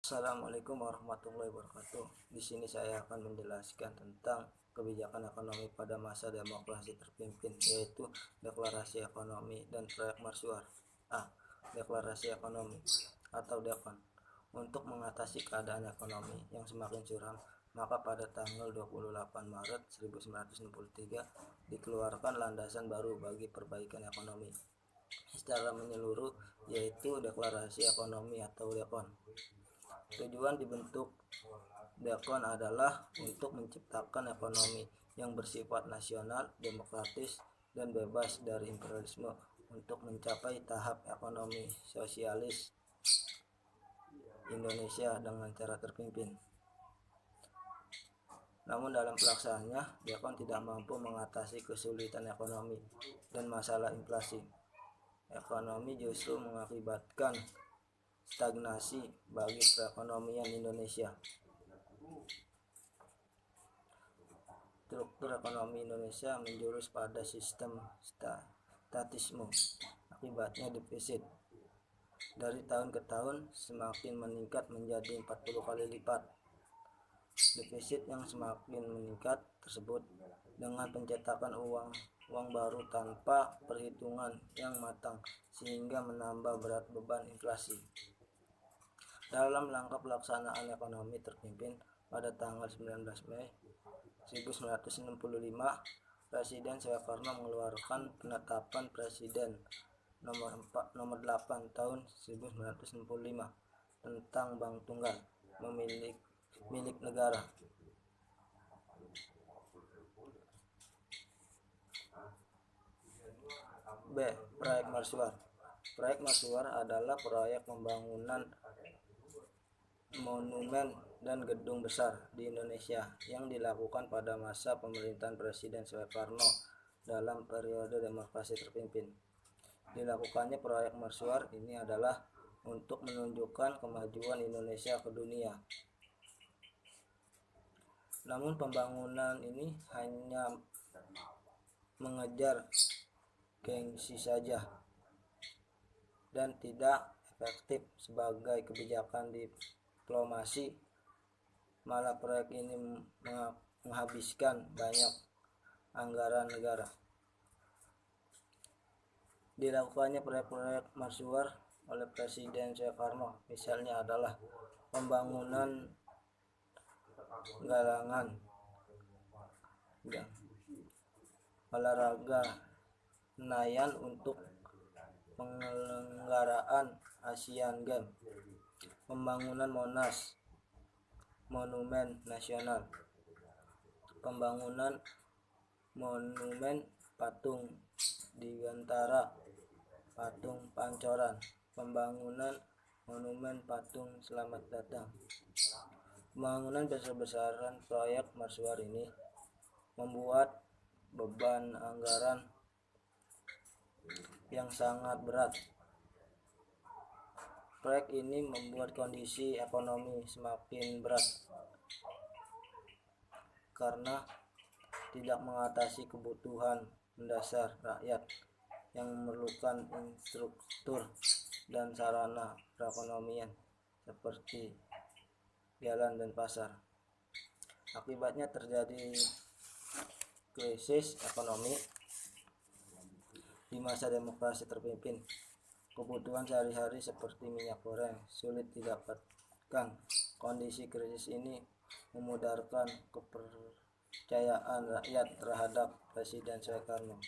Assalamualaikum warahmatullahi wabarakatuh. Di sini saya akan menjelaskan tentang kebijakan ekonomi pada masa demokrasi terpimpin, yaitu deklarasi ekonomi dan proyek mercusuar. Deklarasi ekonomi atau DEKON. Untuk mengatasi keadaan ekonomi yang semakin curam, maka pada tanggal 28 Maret 1963 dikeluarkan landasan baru bagi perbaikan ekonomi secara menyeluruh, yaitu deklarasi ekonomi atau DEKON. Tujuan dibentuk DEKON adalah untuk menciptakan ekonomi yang bersifat nasional, demokratis, dan bebas dari imperialisme untuk mencapai tahap ekonomi sosialis Indonesia dengan cara terpimpin. Namun dalam pelaksanaannya, DEKON tidak mampu mengatasi kesulitan ekonomi dan masalah inflasi. Ekonomi justru mengakibatkan stagnasi bagi perekonomian Indonesia. Struktur ekonomi Indonesia menjurus pada sistem statisme. Akibatnya defisit dari tahun ke tahun semakin meningkat menjadi 40 kali lipat. Defisit yang semakin meningkat tersebut dengan pencetakan uang baru tanpa perhitungan yang matang, sehingga menambah berat beban inflasi. Dalam langkah pelaksanaan ekonomi terpimpin pada tanggal 19 Mei 1965, Presiden Soekarno mengeluarkan penetapan Presiden nomor 8 tahun 1965 tentang Bank Tunggal milik negara. B. Proyek mercusuar. Proyek mercusuar adalah proyek pembangunan monumen dan gedung besar di Indonesia yang dilakukan pada masa pemerintahan Presiden Soekarno dalam periode demokrasi terpimpin. Dilakukannya proyek mercusuar ini adalah untuk menunjukkan kemajuan Indonesia ke dunia. Namun pembangunan ini hanya mengejar gengsi saja dan tidak efektif sebagai kebijakan diplomasi. Malah proyek ini menghabiskan banyak anggaran negara. Dilakukannya proyek-proyek mercusuar oleh Presiden Soekarno misalnya adalah pembangunan galangan olahraga Senayan untuk penyelenggaraan Asian Games, pembangunan Monas, Monumen Nasional, pembangunan monumen patung Digantara, patung Pancoran, pembangunan monumen patung Selamat Datang. Pembangunan besar-besaran proyek mercusuar ini membuat beban anggaran yang sangat berat. Proyek ini membuat kondisi ekonomi semakin berat karena tidak mengatasi kebutuhan mendasar rakyat yang memerlukan infrastruktur dan sarana perekonomian seperti jalan dan pasar. Akibatnya terjadi krisis ekonomi di masa demokrasi terpimpin. Kebutuhan sehari-hari seperti minyak goreng sulit didapatkan. Kondisi krisis ini memudarkan kepercayaan rakyat terhadap Presiden Soekarno.